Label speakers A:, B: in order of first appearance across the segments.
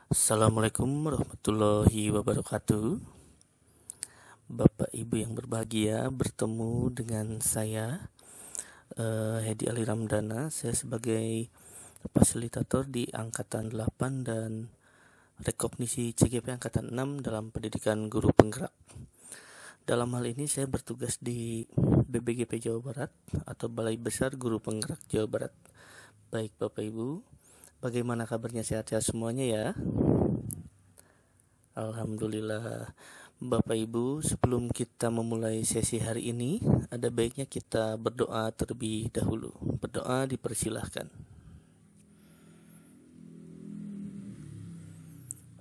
A: Assalamualaikum warahmatullahi wabarakatuh. Bapak Ibu yang berbahagia, bertemu dengan saya Hedi Ali Ramdana. Saya sebagai fasilitator di Angkatan 8 dan Rekognisi CGP Angkatan 6 dalam pendidikan guru penggerak. Dalam hal ini saya bertugas di BBGP Jawa Barat atau Balai Besar Guru Penggerak Jawa Barat. Baik Bapak Ibu, bagaimana kabarnya, sehat-sehat semuanya ya? Alhamdulillah. Bapak Ibu, sebelum kita memulai sesi hari ini, ada baiknya kita berdoa terlebih dahulu. Berdoa dipersilahkan.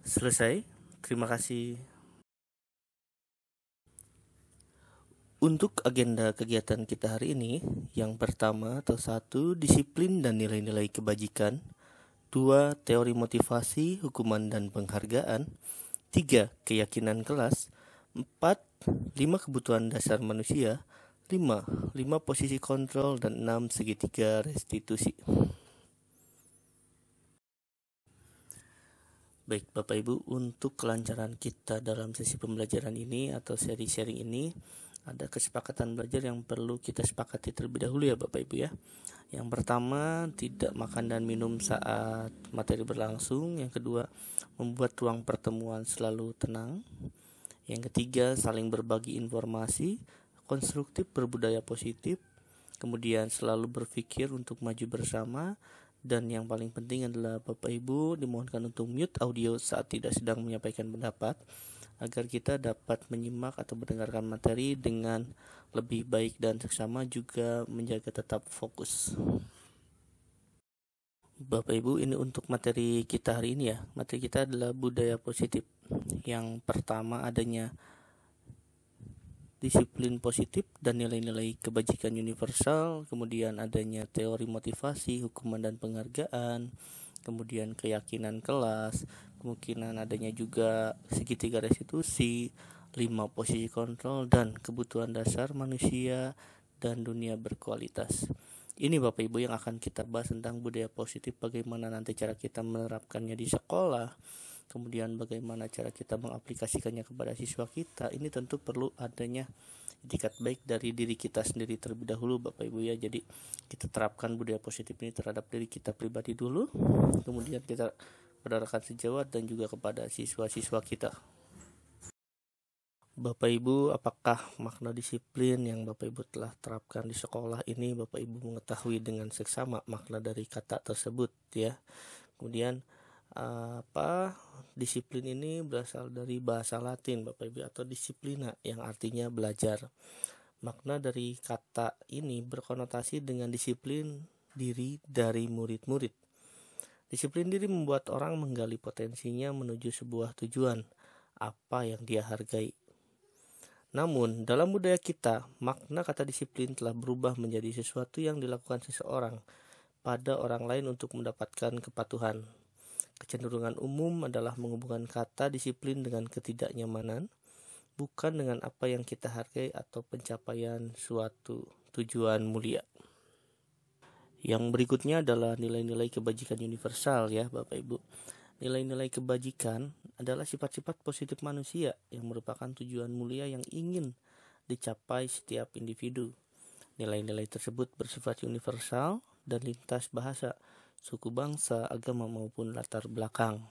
A: Selesai. Terima kasih. Untuk agenda kegiatan kita hari ini, yang pertama atau 1, disiplin dan nilai-nilai kebajikan. 2, teori motivasi, hukuman dan penghargaan. 3, keyakinan kelas. 4, 5 kebutuhan dasar manusia. 5 posisi kontrol. Dan 6, segitiga restitusi. Baik Bapak Ibu, untuk kelancaran kita dalam sesi pembelajaran ini atau seri sharing ini, ada kesepakatan belajar yang perlu kita sepakati terlebih dahulu ya Bapak Ibu ya. Yang pertama, tidak makan dan minum saat materi berlangsung. Yang kedua, membuat ruang pertemuan selalu tenang. Yang ketiga, saling berbagi informasi, konstruktif, berbudaya positif. Kemudian selalu berpikir untuk maju bersama. Dan yang paling penting adalah Bapak Ibu dimohonkan untuk mute audio saat tidak sedang menyampaikan pendapat, agar kita dapat menyimak atau mendengarkan materi dengan lebih baik dan seksama, juga menjaga tetap fokus. Bapak Ibu, ini untuk materi kita hari ini ya. Materi kita adalah budaya positif. Yang pertama, adanya disiplin positif dan nilai-nilai kebajikan universal, kemudian adanya teori motivasi, hukuman dan penghargaan, kemudian keyakinan kelas, kemungkinan adanya juga segitiga restitusi, 5 posisi kontrol, dan kebutuhan dasar manusia dan dunia berkualitas. Ini Bapak Ibu yang akan kita bahas tentang budaya positif, bagaimana nanti cara kita menerapkannya di sekolah, kemudian bagaimana cara kita mengaplikasikannya kepada siswa kita. Ini tentu perlu adanya itikat baik dari diri kita sendiri terlebih dahulu Bapak Ibu ya. Jadi kita terapkan budaya positif ini terhadap diri kita pribadi dulu, kemudian kita pada rekan sejawat dan juga kepada siswa-siswa kita. Bapak Ibu, apakah makna disiplin yang Bapak Ibu telah terapkan di sekolah ini Bapak Ibu mengetahui dengan seksama makna dari kata tersebut ya. Kemudian disiplin ini berasal dari bahasa Latin Bapak Ibu, atau disiplina, yang artinya belajar. Makna dari kata ini berkonotasi dengan disiplin diri dari murid-murid. Disiplin diri membuat orang menggali potensinya menuju sebuah tujuan, apa yang dia hargai. Namun, dalam budaya kita, makna kata disiplin telah berubah menjadi sesuatu yang dilakukan seseorang pada orang lain untuk mendapatkan kepatuhan. Kecenderungan umum adalah menghubungkan kata disiplin dengan ketidaknyamanan, bukan dengan apa yang kita hargai atau pencapaian suatu tujuan mulia. Yang berikutnya adalah nilai-nilai kebajikan universal ya Bapak Ibu. Nilai-nilai kebajikan adalah sifat-sifat positif manusia yang merupakan tujuan mulia yang ingin dicapai setiap individu. Nilai-nilai tersebut bersifat universal dan lintas bahasa, suku, bangsa, agama maupun latar belakang.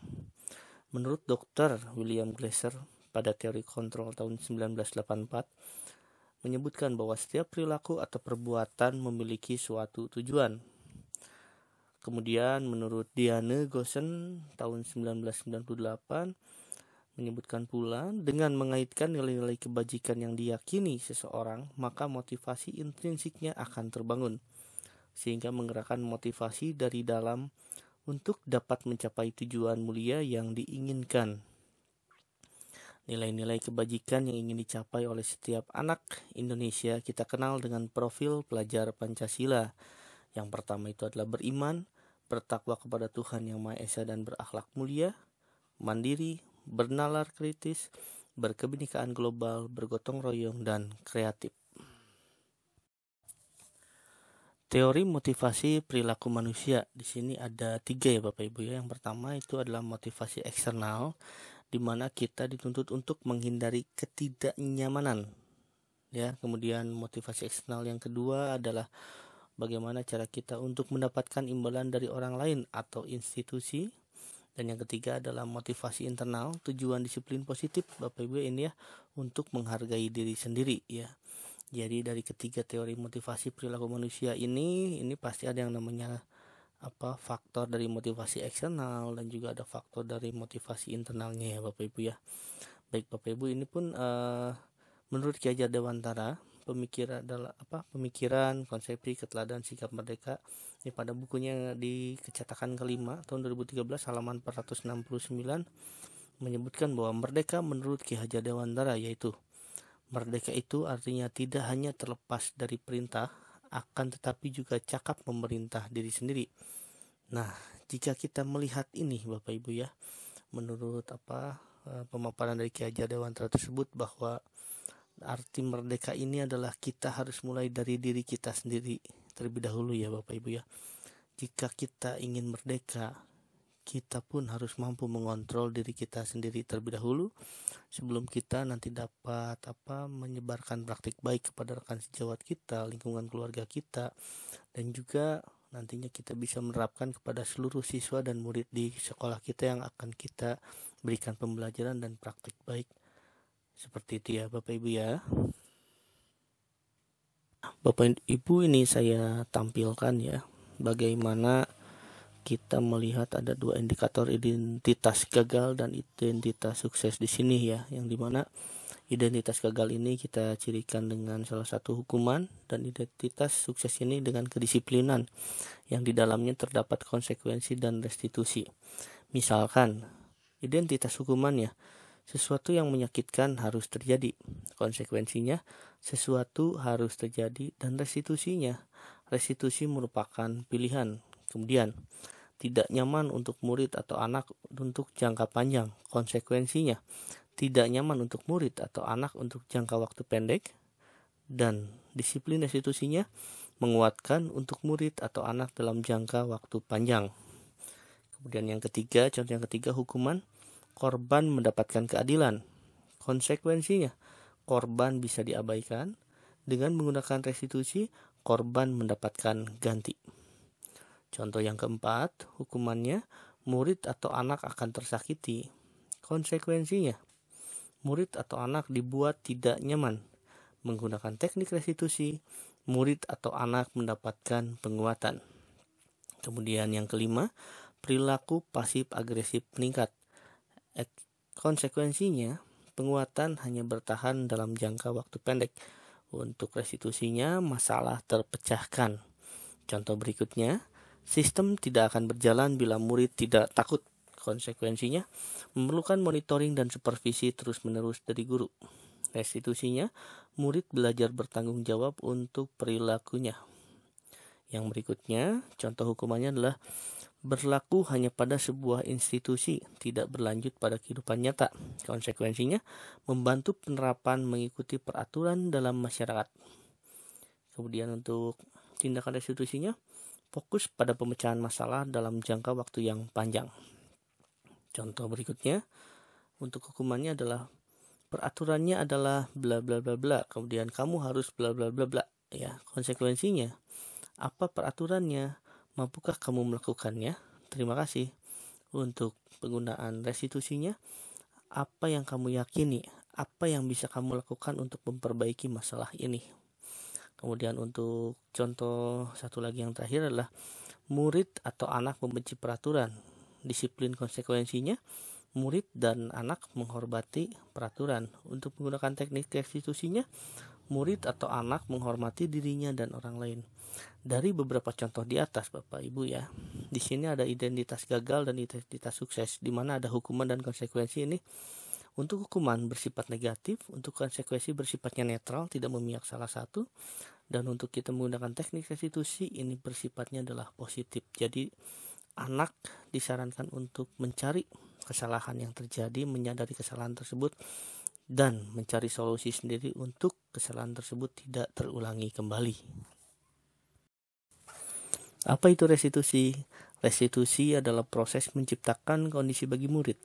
A: Menurut Dr. William Glasser pada teori kontrol tahun 1984 menyebutkan bahwa setiap perilaku atau perbuatan memiliki suatu tujuan. Kemudian menurut Diane Gossen tahun 1998 menyebutkan pula, dengan mengaitkan nilai-nilai kebajikan yang diyakini seseorang, maka motivasi intrinsiknya akan terbangun, sehingga menggerakkan motivasi dari dalam untuk dapat mencapai tujuan mulia yang diinginkan. Nilai-nilai kebajikan yang ingin dicapai oleh setiap anak Indonesia kita kenal dengan profil pelajar Pancasila. Yang pertama itu adalah beriman, bertakwa kepada Tuhan Yang Maha Esa dan berakhlak mulia, mandiri, bernalar kritis, berkebinekaan global, bergotong royong, dan kreatif. Teori motivasi perilaku manusia di sini ada 3 ya Bapak Ibu ya. Yang pertama itu adalah motivasi eksternal, di mana kita dituntut untuk menghindari ketidaknyamanan. Ya, kemudian motivasi eksternal yang kedua adalah bagaimana cara kita untuk mendapatkan imbalan dari orang lain atau institusi. Dan yang ketiga adalah motivasi internal, tujuan disiplin positif Bapak Ibu ini ya, untuk menghargai diri sendiri ya. Jadi dari ketiga teori motivasi perilaku manusia ini pasti ada yang namanya faktor dari motivasi eksternal dan juga ada faktor dari motivasi internalnya ya Bapak Ibu ya. Baik Bapak Ibu, ini pun menurut Ki Hajar Dewantara, pemikiran, konsepsi, keteladanan, sikap merdeka. Ini pada bukunya di kecetakan kelima tahun 2013 halaman 469 menyebutkan bahwa merdeka menurut Ki Hajar Dewantara yaitu merdeka itu artinya tidak hanya terlepas dari perintah, akan tetapi juga cakap memerintah diri sendiri. Nah, jika kita melihat ini Bapak Ibu ya, menurut pemaparan dari Ki Hajar Dewantara tersebut, bahwa arti merdeka ini adalah kita harus mulai dari diri kita sendiri terlebih dahulu ya Bapak Ibu ya. Jika kita ingin merdeka, kita pun harus mampu mengontrol diri kita sendiri terlebih dahulu sebelum kita nanti dapat menyebarkan praktik baik kepada rekan sejawat kita, lingkungan keluarga kita, dan juga nantinya kita bisa menerapkan kepada seluruh siswa dan murid di sekolah kita yang akan kita berikan pembelajaran dan praktik baik. Seperti itu ya Bapak Ibu ya. Bapak Ibu, ini saya tampilkan ya bagaimana kita melihat ada 2 indikator identitas gagal dan identitas sukses di sini ya, yang dimana identitas gagal ini kita cirikan dengan salah satu hukuman dan identitas sukses ini dengan kedisiplinan yang di dalamnya terdapat konsekuensi dan restitusi. Misalkan identitas hukumannya, sesuatu yang menyakitkan harus terjadi, konsekuensinya sesuatu harus terjadi, dan restitusinya, restitusi merupakan pilihan. Kemudian tidak nyaman untuk murid atau anak untuk jangka panjang, konsekuensinya tidak nyaman untuk murid atau anak untuk jangka waktu pendek, dan disiplin restitusinya menguatkan untuk murid atau anak dalam jangka waktu panjang. Kemudian yang ketiga, contoh yang ketiga, hukuman korban mendapatkan keadilan, konsekuensinya korban bisa diabaikan, dengan menggunakan restitusi korban mendapatkan ganti. Contoh yang keempat, hukumannya murid atau anak akan tersakiti, konsekuensinya murid atau anak dibuat tidak nyaman, menggunakan teknik restitusi murid atau anak mendapatkan penguatan. Kemudian yang kelima, perilaku pasif agresif meningkat, konsekuensinya penguatan hanya bertahan dalam jangka waktu pendek. Untuk restitusinya masalah terpecahkan. Contoh berikutnya, sistem tidak akan berjalan bila murid tidak takut, konsekuensinya memerlukan monitoring dan supervisi terus-menerus dari guru. Restitusinya murid belajar bertanggung jawab untuk perilakunya. Yang berikutnya, contoh hukumannya adalah berlaku hanya pada sebuah institusi, tidak berlanjut pada kehidupan nyata. Konsekuensinya membantu penerapan mengikuti peraturan dalam masyarakat. Kemudian untuk tindakan restitusinya, fokus pada pemecahan masalah dalam jangka waktu yang panjang. Contoh berikutnya, untuk hukumannya adalah peraturannya adalah bla bla bla bla, kemudian kamu harus bla bla bla bla ya. Konsekuensinya, apa peraturannya? Mampukah kamu melakukannya? Terima kasih. Untuk penggunaan restitusinya, apa yang kamu yakini? Apa yang bisa kamu lakukan untuk memperbaiki masalah ini? Kemudian untuk contoh satu lagi yang terakhir adalah murid atau anak membenci peraturan. Disiplin konsekuensinya, murid dan anak menghormati peraturan. Untuk menggunakan teknik restitusinya, murid atau anak menghormati dirinya dan orang lain. Dari beberapa contoh di atas Bapak Ibu ya, di sini ada identitas gagal dan identitas sukses, di mana ada hukuman dan konsekuensi ini. Untuk hukuman bersifat negatif, untuk konsekuensi bersifatnya netral, tidak memihak salah satu, dan untuk kita menggunakan teknik restitusi ini bersifatnya adalah positif. Jadi anak disarankan untuk mencari kesalahan yang terjadi, menyadari kesalahan tersebut, dan mencari solusi sendiri untuk kesalahan tersebut tidak terulangi kembali. Apa itu restitusi? Restitusi adalah proses menciptakan kondisi bagi murid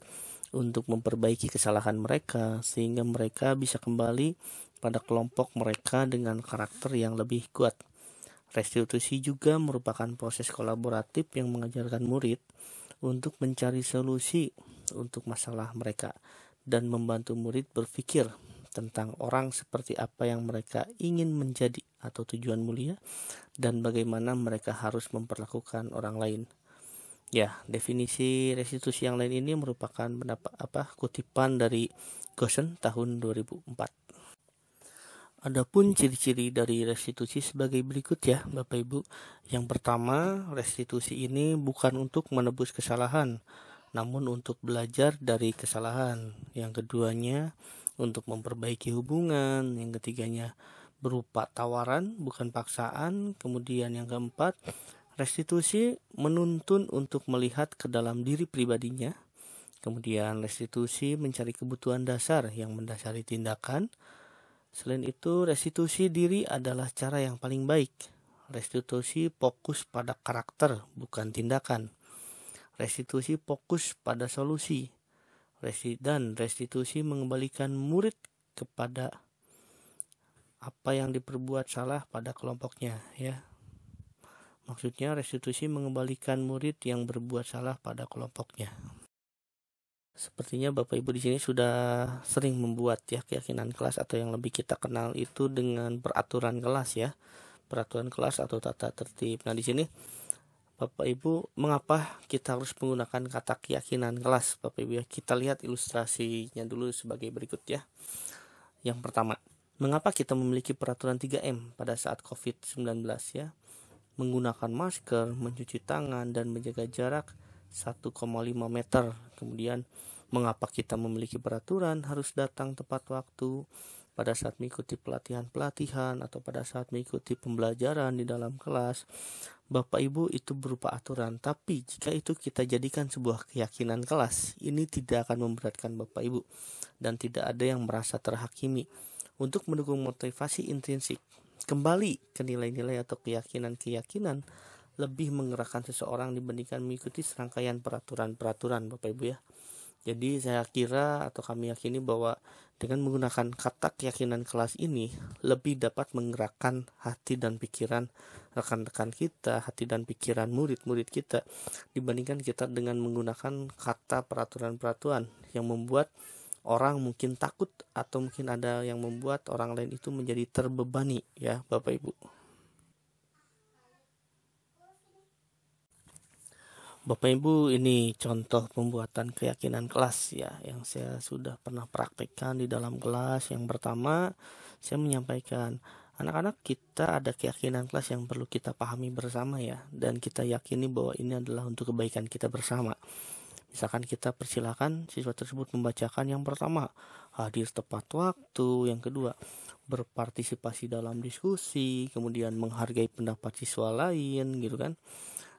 A: untuk memperbaiki kesalahan mereka sehingga mereka bisa kembali pada kelompok mereka dengan karakter yang lebih kuat. Restitusi juga merupakan proses kolaboratif yang mengajarkan murid untuk mencari solusi untuk masalah mereka dan membantu murid berpikir tentang orang seperti apa yang mereka ingin menjadi atau tujuan mulia dan bagaimana mereka harus memperlakukan orang lain. Ya, definisi restitusi yang lain ini merupakan kutipan dari Gosen tahun 2004. Adapun ciri-ciri dari restitusi sebagai berikut ya, Bapak Ibu. Yang pertama, restitusi ini bukan untuk menebus kesalahan, namun untuk belajar dari kesalahan. Yang keduanya, untuk memperbaiki hubungan. Yang ketiganya, berupa tawaran, bukan paksaan. Kemudian yang keempat, restitusi menuntun untuk melihat ke dalam diri pribadinya. Kemudian restitusi mencari kebutuhan dasar yang mendasari tindakan. Selain itu, restitusi diri adalah cara yang paling baik. Restitusi fokus pada karakter, bukan tindakan. Restitusi fokus pada solusi. Dan restitusi mengembalikan murid kepada apa yang diperbuat salah pada kelompoknya, ya. Maksudnya restitusi mengembalikan murid yang berbuat salah pada kelompoknya. Sepertinya Bapak Ibu di sini sudah sering membuat ya keyakinan kelas atau yang lebih kita kenal itu dengan peraturan kelas ya. Peraturan kelas atau tata tertib. Nah, di sini Bapak Ibu, mengapa kita harus menggunakan kata keyakinan kelas? Bapak Ibu ya, kita lihat ilustrasinya dulu sebagai berikut ya. Yang pertama, mengapa kita memiliki peraturan 3M pada saat COVID-19 ya? Menggunakan masker, mencuci tangan, dan menjaga jarak 1,5 meter. Kemudian, mengapa kita memiliki peraturan harus datang tepat waktu pada saat mengikuti pelatihan-pelatihan atau pada saat mengikuti pembelajaran di dalam kelas. Bapak Ibu, itu berupa aturan, tapi jika itu kita jadikan sebuah keyakinan kelas, ini tidak akan memberatkan Bapak Ibu dan tidak ada yang merasa terhakimi. Untuk mendukung motivasi intrinsik, kembali ke nilai-nilai atau keyakinan-keyakinan lebih menggerakkan seseorang dibandingkan mengikuti serangkaian peraturan-peraturan, Bapak Ibu ya. Jadi saya kira atau kami yakini bahwa dengan menggunakan kata keyakinan kelas ini lebih dapat menggerakkan hati dan pikiran rekan-rekan kita, hati dan pikiran murid-murid kita dibandingkan kita dengan menggunakan kata peraturan-peraturan yang membuat orang mungkin takut atau mungkin ada yang membuat orang lain itu menjadi terbebani ya Bapak Ibu. Bapak Ibu, ini contoh pembuatan keyakinan kelas ya yang saya sudah pernah praktekkan di dalam kelas. Yang pertama, saya menyampaikan, anak-anak, kita ada keyakinan kelas yang perlu kita pahami bersama ya, dan kita yakini bahwa ini adalah untuk kebaikan kita bersama. Misalkan kita persilakan siswa tersebut membacakan yang pertama, hadir tepat waktu, yang kedua, berpartisipasi dalam diskusi, kemudian menghargai pendapat siswa lain gitu kan.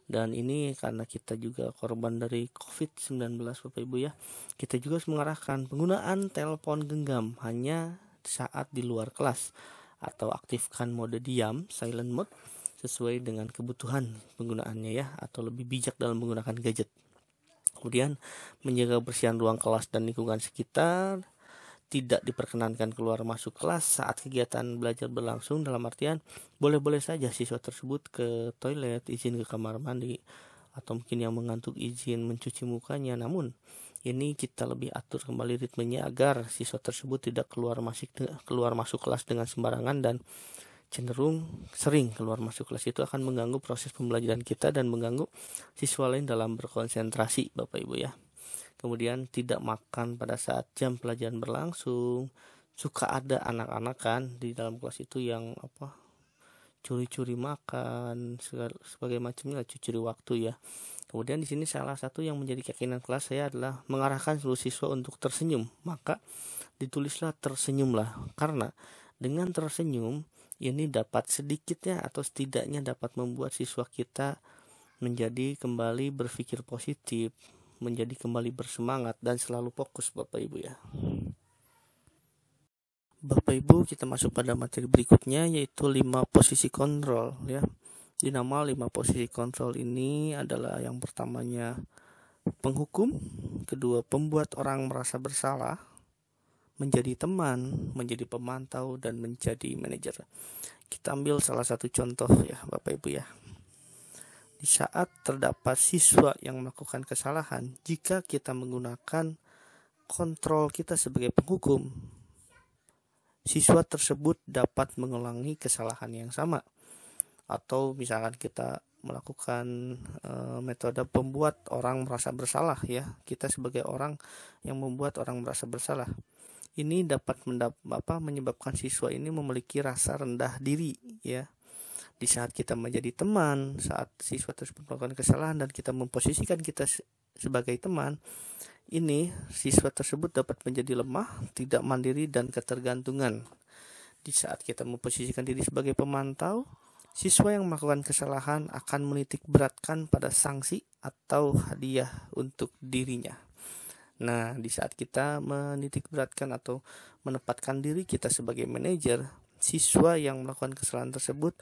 A: Dan ini karena kita juga korban dari COVID-19 Bapak Ibu ya, kita juga harus mengarahkan penggunaan telepon genggam hanya saat di luar kelas atau aktifkan mode diam, silent mode, sesuai dengan kebutuhan penggunaannya ya, atau lebih bijak dalam menggunakan gadget. Kemudian menjaga kebersihan ruang kelas dan lingkungan sekitar. Tidak diperkenankan keluar masuk kelas saat kegiatan belajar berlangsung, dalam artian boleh-boleh saja siswa tersebut ke toilet, izin ke kamar mandi, atau mungkin yang mengantuk izin mencuci mukanya. Namun ini kita lebih atur kembali ritmenya agar siswa tersebut tidak keluar masuk kelas dengan sembarangan, dan cenderung sering keluar masuk kelas itu akan mengganggu proses pembelajaran kita dan mengganggu siswa lain dalam berkonsentrasi Bapak Ibu ya. Kemudian tidak makan pada saat jam pelajaran berlangsung. Suka ada anak-anak kan di dalam kelas itu yang curi-curi makan, sebagai macamnya, curi waktu ya. Kemudian di sini salah satu yang menjadi keyakinan kelas saya adalah mengarahkan seluruh siswa untuk tersenyum. Maka ditulislah tersenyumlah, karena dengan tersenyum ini dapat sedikitnya atau setidaknya dapat membuat siswa kita menjadi kembali berpikir positif, menjadi kembali bersemangat dan selalu fokus Bapak Ibu ya. Bapak Ibu, kita masuk pada materi berikutnya yaitu 5 posisi kontrol ya. Di nama 5 posisi kontrol ini adalah yang pertamanya penghukum, kedua pembuat orang merasa bersalah, menjadi teman, menjadi pemantau, dan menjadi manajer. Kita ambil salah satu contoh ya Bapak Ibu ya. Di saat terdapat siswa yang melakukan kesalahan, jika kita menggunakan kontrol kita sebagai penghukum, siswa tersebut dapat mengulangi kesalahan yang sama. Atau misalkan kita melakukan metode pembuat orang merasa bersalah ya, kita sebagai orang yang membuat orang merasa bersalah, ini dapat menyebabkan siswa ini memiliki rasa rendah diri ya. Di saat kita menjadi teman, saat siswa tersebut melakukan kesalahan dan kita memposisikan kita sebagai teman, ini siswa tersebut dapat menjadi lemah, tidak mandiri, dan ketergantungan. Di saat kita memposisikan diri sebagai pemantau, siswa yang melakukan kesalahan akan menitik beratkan pada sanksi atau hadiah untuk dirinya. Nah, di saat kita menitik beratkan atau menempatkan diri kita sebagai manajer, siswa yang melakukan kesalahan tersebut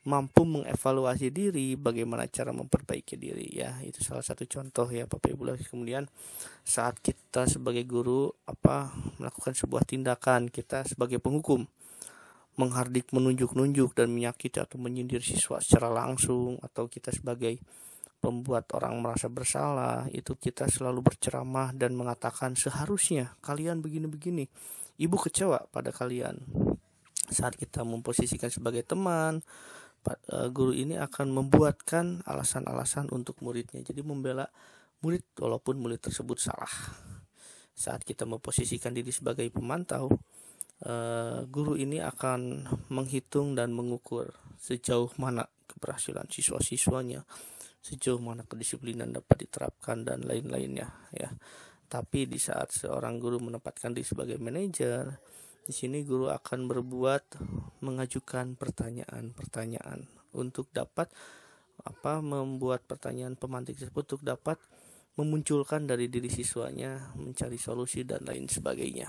A: mampu mengevaluasi diri, bagaimana cara memperbaiki diri ya. Itu salah satu contoh ya Bapak Ibu. Kemudian saat kita sebagai guru melakukan sebuah tindakan, kita sebagai penghukum menghardik, menunjuk-nunjuk dan menyakiti atau menyindir siswa secara langsung, atau kita sebagai pembuat orang merasa bersalah, itu kita selalu berceramah dan mengatakan seharusnya kalian begini-begini, ibu kecewa pada kalian. Saat kita memposisikan sebagai teman, guru ini akan membuatkan alasan-alasan untuk muridnya, jadi membela murid walaupun murid tersebut salah. Saat kita memposisikan diri sebagai pemantau, guru ini akan menghitung dan mengukur sejauh mana keberhasilan siswa-siswanya, sejauh mana kedisiplinan dapat diterapkan dan lain-lainnya ya. Tapi di saat seorang guru menempatkan diri sebagai manajer, di sini guru akan mengajukan pertanyaan-pertanyaan untuk dapat membuat pertanyaan pemantik tersebut untuk dapat memunculkan dari diri siswanya, mencari solusi dan lain sebagainya.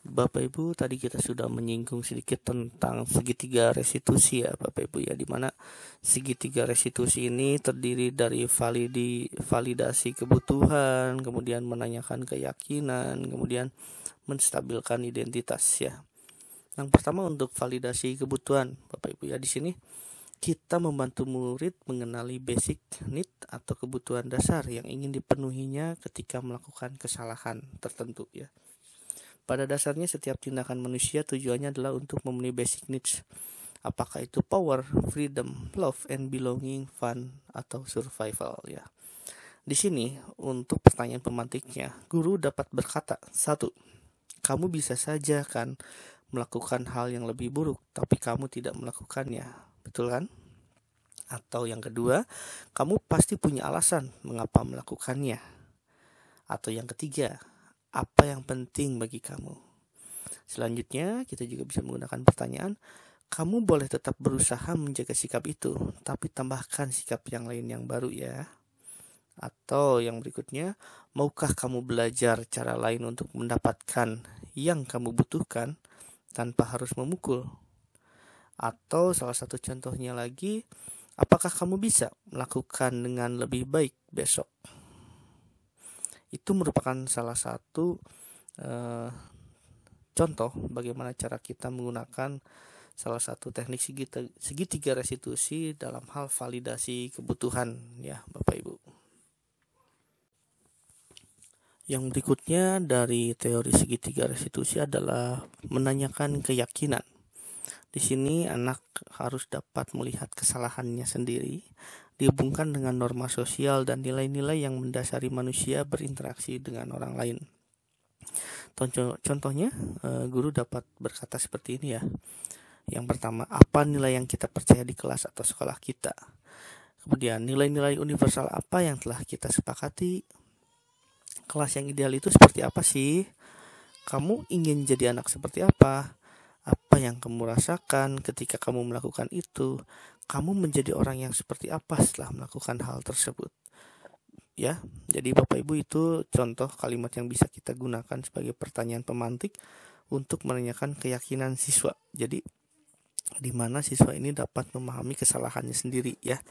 A: Bapak Ibu, tadi kita sudah menyinggung sedikit tentang segitiga restitusi ya Bapak Ibu ya, dimana segitiga restitusi ini terdiri dari validasi kebutuhan, kemudian menanyakan keyakinan, kemudian menstabilkan identitas ya. Yang pertama untuk validasi kebutuhan Bapak Ibu ya, di sini kita membantu murid mengenali basic need atau kebutuhan dasar yang ingin dipenuhinya ketika melakukan kesalahan tertentu ya. Pada dasarnya setiap tindakan manusia tujuannya adalah untuk memenuhi basic needs. Apakah itu power, freedom, love, and belonging, fun, atau survival ya. Di sini untuk pertanyaan pemantiknya, guru dapat berkata, 1. Kamu bisa saja kan melakukan hal yang lebih buruk, tapi kamu tidak melakukannya. Betul kan? Atau yang kedua, kamu pasti punya alasan mengapa melakukannya. Atau yang ketiga, apa yang penting bagi kamu? Selanjutnya, kita juga bisa menggunakan pertanyaan, kamu boleh tetap berusaha menjaga sikap itu, tapi tambahkan sikap yang lain yang baru ya. Atau yang berikutnya, maukah kamu belajar cara lain untuk mendapatkan yang kamu butuhkan tanpa harus memukul? Atau salah satu contohnya lagi, apakah kamu bisa melakukan dengan lebih baik besok? Itu merupakan salah satu contoh bagaimana cara kita menggunakan salah satu teknik segitiga restitusi dalam hal validasi kebutuhan ya Bapak Ibu. Yang berikutnya dari teori segitiga restitusi adalah menanyakan keyakinan. Di sini anak harus dapat melihat kesalahannya sendiri dihubungkan dengan norma sosial dan nilai-nilai yang mendasari manusia berinteraksi dengan orang lain. Contohnya, guru dapat berkata seperti ini ya. Yang pertama, apa nilai yang kita percaya di kelas atau sekolah kita? Kemudian, nilai-nilai universal apa yang telah kita sepakati? Kelas yang ideal itu seperti apa sih? Kamu ingin jadi anak seperti apa? Apa yang kamu rasakan ketika kamu melakukan itu? Kamu menjadi orang yang seperti apa setelah melakukan hal tersebut? Ya, jadi Bapak Ibu itu contoh kalimat yang bisa kita gunakan sebagai pertanyaan pemantik untuk menanyakan keyakinan siswa. Jadi di mana siswa ini dapat memahami kesalahannya sendiri ya.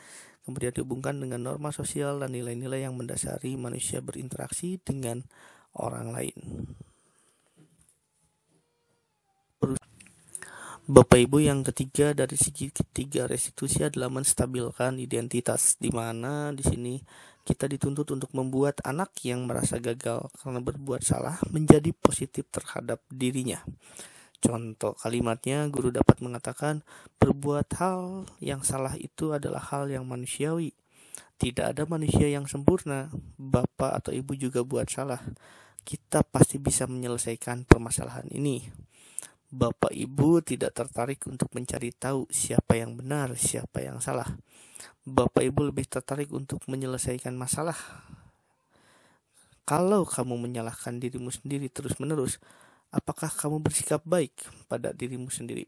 A: Kemudian dihubungkan dengan norma sosial dan nilai-nilai yang mendasari manusia berinteraksi dengan orang lain. Bapak Ibu, yang ketiga dari segi ketiga restitusi adalah menstabilkan identitas, di mana di sini kita dituntut untuk membuat anak yang merasa gagal karena berbuat salah menjadi positif terhadap dirinya. Contoh kalimatnya, guru dapat mengatakan, berbuat hal yang salah itu adalah hal yang manusiawi. Tidak ada manusia yang sempurna, bapak atau ibu juga buat salah. Kita pasti bisa menyelesaikan permasalahan ini. Bapak Ibu tidak tertarik untuk mencari tahu siapa yang benar, siapa yang salah. Bapak Ibu lebih tertarik untuk menyelesaikan masalah. Kalau kamu menyalahkan dirimu sendiri terus-menerus, apakah kamu bersikap baik pada dirimu sendiri?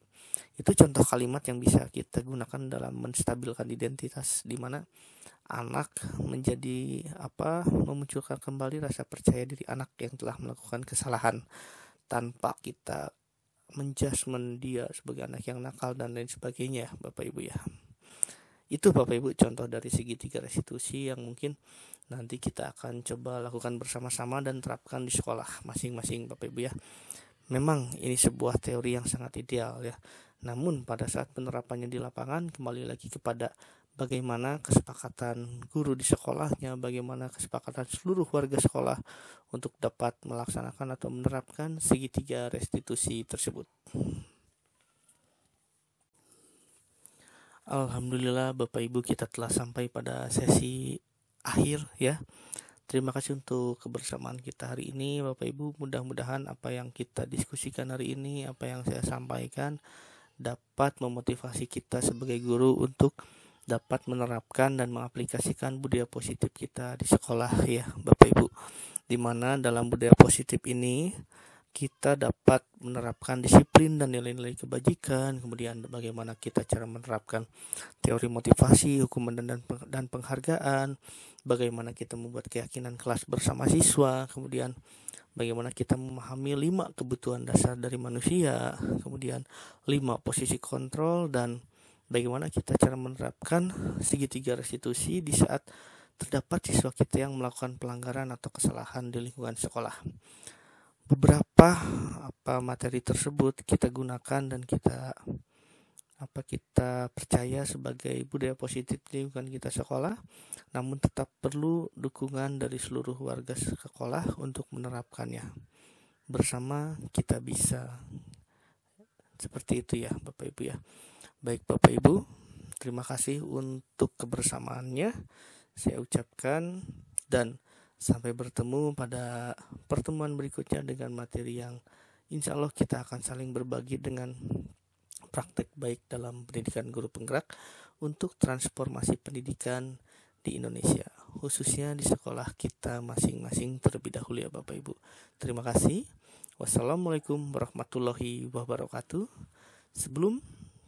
A: Itu contoh kalimat yang bisa kita gunakan dalam menstabilkan identitas, di mana anak menjadi memunculkan kembali rasa percaya diri anak yang telah melakukan kesalahan tanpa kita menjudgment dia sebagai anak yang nakal dan lain sebagainya, Bapak Ibu ya. Itu Bapak Ibu contoh dari segitiga restitusi yang mungkin nanti kita akan coba lakukan bersama-sama dan terapkan di sekolah masing-masing, Bapak Ibu ya. Memang ini sebuah teori yang sangat ideal ya. Namun pada saat penerapannya di lapangan, kembali lagi kepada bagaimana kesepakatan guru di sekolahnya, bagaimana kesepakatan seluruh warga sekolah untuk dapat melaksanakan atau menerapkan segitiga restitusi tersebut. Alhamdulillah Bapak Ibu, kita telah sampai pada sesi akhir ya. Terima kasih untuk kebersamaan kita hari ini Bapak Ibu. Mudah-mudahan apa yang kita diskusikan hari ini, apa yang saya sampaikan dapat memotivasi kita sebagai guru untuk dapat menerapkan dan mengaplikasikan budaya positif kita di sekolah ya Bapak Ibu. Di mana dalam budaya positif ini kita dapat menerapkan disiplin dan nilai-nilai kebajikan, kemudian bagaimana kita cara menerapkan teori motivasi, hukuman dan penghargaan, bagaimana kita membuat keyakinan kelas bersama siswa, kemudian bagaimana kita memahami 5 kebutuhan dasar dari manusia, kemudian 5 posisi kontrol, dan bagaimana kita cara menerapkan segitiga restitusi di saat terdapat siswa kita yang melakukan pelanggaran atau kesalahan di lingkungan sekolah. Beberapa materi tersebut kita gunakan dan kita percaya sebagai budaya positif di lingkungan kita sekolah, namun tetap perlu dukungan dari seluruh warga sekolah untuk menerapkannya. Bersama kita bisa. Seperti itu ya Bapak Ibu ya. Baik Bapak Ibu, terima kasih untuk kebersamaannya saya ucapkan, dan sampai bertemu pada pertemuan berikutnya dengan materi yang insya Allah kita akan saling berbagi dengan praktek baik dalam pendidikan guru penggerak untuk transformasi pendidikan di Indonesia, khususnya di sekolah kita masing-masing terlebih dahulu ya Bapak Ibu. Terima kasih. Wassalamualaikum warahmatullahi wabarakatuh. Sebelum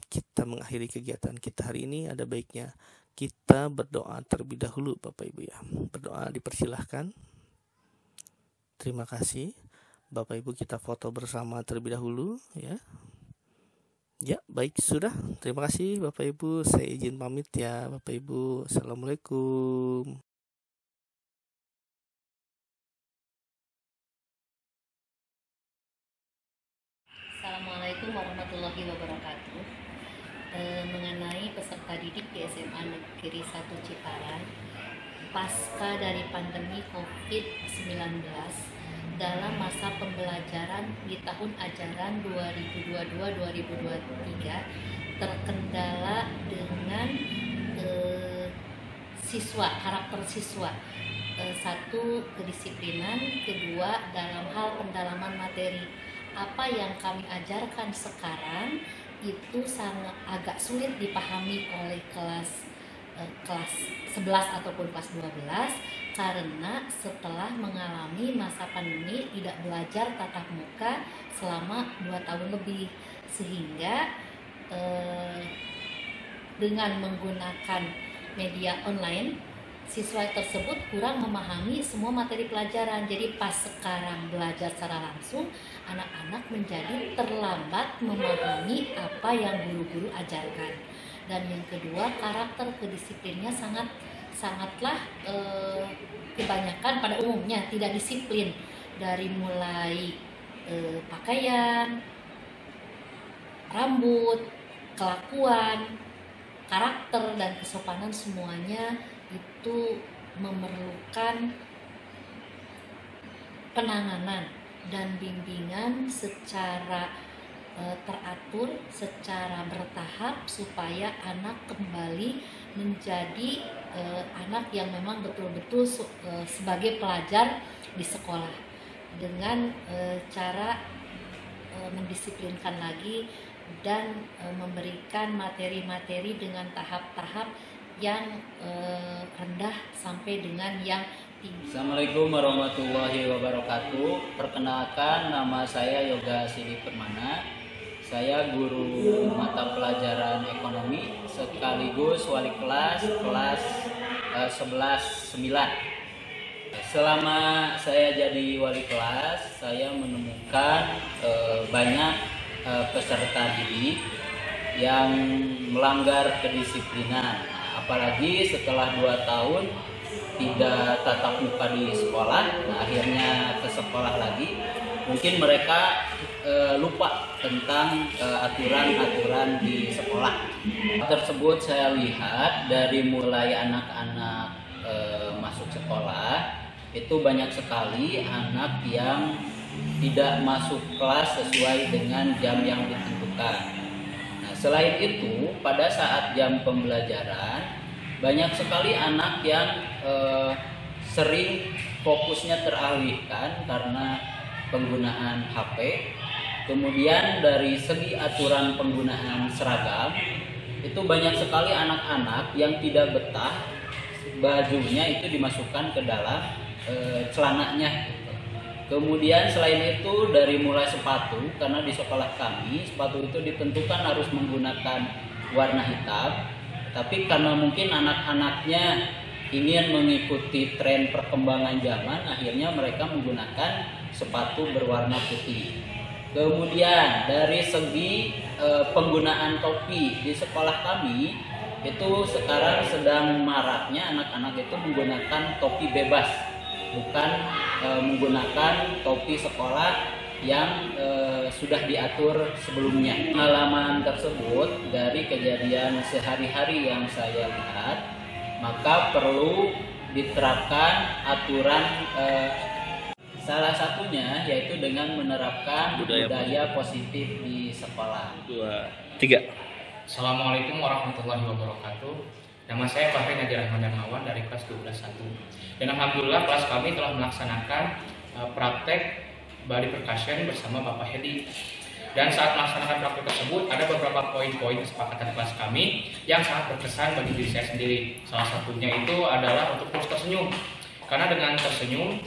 A: kita mengakhiri kegiatan kita hari ini, ada baiknya kita berdoa terlebih dahulu Bapak Ibu ya. Berdoa dipersilahkan. Terima kasih. Bapak Ibu, kita foto bersama terlebih dahulu ya. Ya, baik sudah. Terima kasih Bapak Ibu. Saya izin pamit ya Bapak Ibu. Assalamualaikum.
B: Assalamualaikum warahmatullahi wabarakatuh. Mengenai peserta didik di SMA Negeri 1 Ciparai pasca dari pandemi COVID-19 dalam masa pembelajaran di tahun ajaran 2022-2023 terkendala dengan karakter siswa. Satu, kedisiplinan. Kedua, dalam hal pendalaman materi. Apa yang kami ajarkan sekarang itu sangat agak sulit dipahami oleh kelas 11 ataupun kelas 12 karena setelah mengalami masa pandemi tidak belajar tatap muka selama 2 tahun lebih, sehingga dengan menggunakan media online siswa tersebut kurang memahami semua materi pelajaran. Jadi pas sekarang belajar secara langsung, anak-anak menjadi terlambat memahami apa yang guru-guru ajarkan. Dan yang kedua, karakter kedisiplinnya sangatlah kebanyakan pada umumnya tidak disiplin, dari mulai pakaian, rambut, kelakuan, karakter, dan kesopanan, semuanya itu memerlukan penanganan dan bimbingan secara teratur, secara bertahap, supaya anak kembali menjadi anak yang memang betul-betul sebagai pelajar di sekolah, dengan cara mendisiplinkan lagi dan memberikan materi-materi dengan tahap-tahap yang rendah sampai dengan yang tinggi.
C: Assalamualaikum warahmatullahi wabarakatuh. Perkenalkan, nama saya Yoga Sidi Permana. Saya guru mata pelajaran ekonomi sekaligus wali kelas 11-9. Selama saya jadi wali kelas, saya menemukan banyak peserta didik yang melanggar kedisiplinan. Apalagi setelah 2 tahun tidak tatap muka di sekolah, akhirnya ke sekolah lagi. Mungkin mereka lupa tentang aturan-aturan di sekolah. Tersebut saya lihat dari mulai anak-anak masuk sekolah, itu banyak sekali anak yang tidak masuk kelas sesuai dengan jam yang ditentukan. Nah, selain itu, pada saat jam pembelajaran, banyak sekali anak yang sering fokusnya teralihkan karena penggunaan HP. Kemudian dari segi aturan penggunaan seragam, itu banyak sekali anak-anak yang tidak betah bajunya itu dimasukkan ke dalam celananya. Kemudian selain itu dari mulai sepatu, karena di sekolah kami sepatu itu ditentukan harus menggunakan warna hitam, tapi karena mungkin anak-anaknya ingin mengikuti tren perkembangan zaman, akhirnya mereka menggunakan sepatu berwarna putih. Kemudian dari segi penggunaan topi di sekolah kami, itu sekarang sedang maraknya anak-anak itu menggunakan topi bebas, bukan menggunakan topi sekolah yang sudah diatur sebelumnya. Pengalaman tersebut dari kejadian sehari-hari yang saya lihat, maka perlu diterapkan aturan, salah satunya yaitu dengan menerapkan budaya positif di sekolah.
A: 2, 3.
D: Assalamualaikum warahmatullahi wabarakatuh. Nama saya Fahri Nadir Rahman Darmawan dari kelas 12-1. Dan alhamdulillah kelas kami telah melaksanakan praktek body percussion bersama Bapak Hedi. Dan saat melaksanakan praktek tersebut ada beberapa poin-poin kesepakatan kelas kami yang sangat berkesan bagi diri saya sendiri. Salah satunya itu adalah untuk terus tersenyum. Karena dengan tersenyum,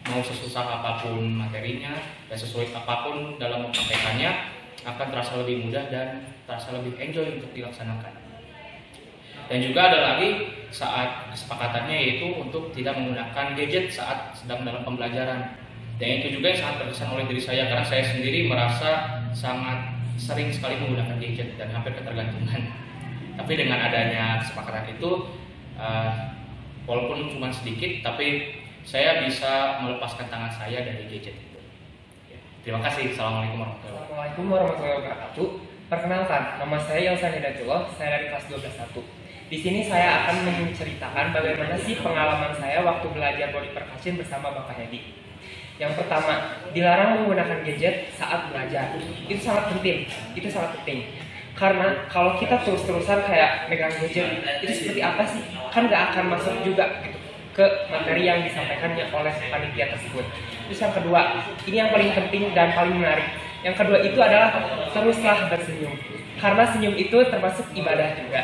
D: mau sesusah apapun materinya dan sesulit apapun dalam mempraktekannya, akan terasa lebih mudah dan terasa lebih enjoy untuk dilaksanakan. Dan juga ada lagi saat kesepakatannya, yaitu untuk tidak menggunakan gadget saat sedang dalam pembelajaran. Dan itu juga yang sangat berkesan oleh diri saya, karena saya sendiri merasa sangat sering sekali menggunakan gadget dan hampir ketergantungan. Tapi dengan adanya kesepakatan itu, walaupun cuma sedikit, tapi saya bisa melepaskan tangan saya dari gadget itu. Ya, terima kasih. Assalamualaikum
E: warahmatullahi wabarakatuh. Perkenalkan, nama saya Yelsan Hidatullah, saya dari kelas 12-1. Di sini saya akan menceritakan bagaimana sih pengalaman saya waktu belajar body percussion bersama Bapak Hedi. Yang pertama, dilarang menggunakan gadget saat belajar. Itu sangat penting. Karena kalau kita terus-terusan kayak megang gadget, itu seperti apa sih? Kan gak akan masuk juga gitu ke materi yang disampaikannya oleh panitia tersebut. Terus yang kedua, ini yang paling penting dan paling menarik. Yang kedua itu adalah teruslah bersenyum. Karena senyum itu termasuk ibadah juga.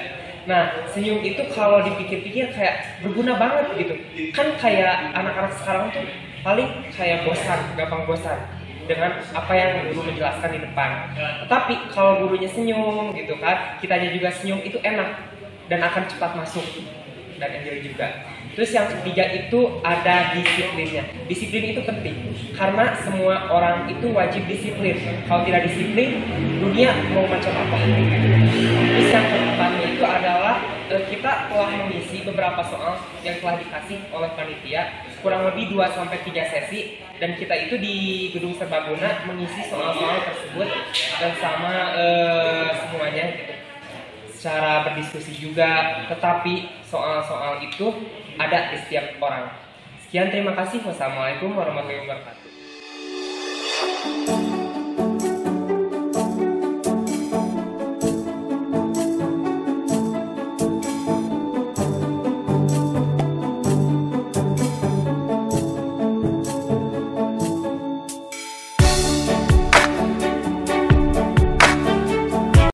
E: Nah, senyum itu kalau dipikir-pikir kayak berguna banget gitu. Kan kayak anak-anak sekarang tuh paling kayak gampang bosan dengan apa yang guru menjelaskan di depan. Tetapi kalau gurunya senyum gitu kan, kitanya juga senyum, itu enak dan akan cepat masuk dan enjoy juga. Terus yang ketiga itu ada disiplinnya. Disiplin itu penting karena semua orang itu wajib disiplin. Kalau tidak disiplin, dunia mau macam apa? Terus yang keempatnya itu adalah kita telah mengisi beberapa soal yang telah dikasih oleh panitia, kurang lebih 2-3 sesi, dan kita itu di Gedung Serbaguna mengisi soal-soal tersebut dan sama semuanya gitu. Secara berdiskusi juga, tetapi soal-soal itu ada di setiap orang. Sekian, terima kasih. Wassalamualaikum warahmatullahi wabarakatuh.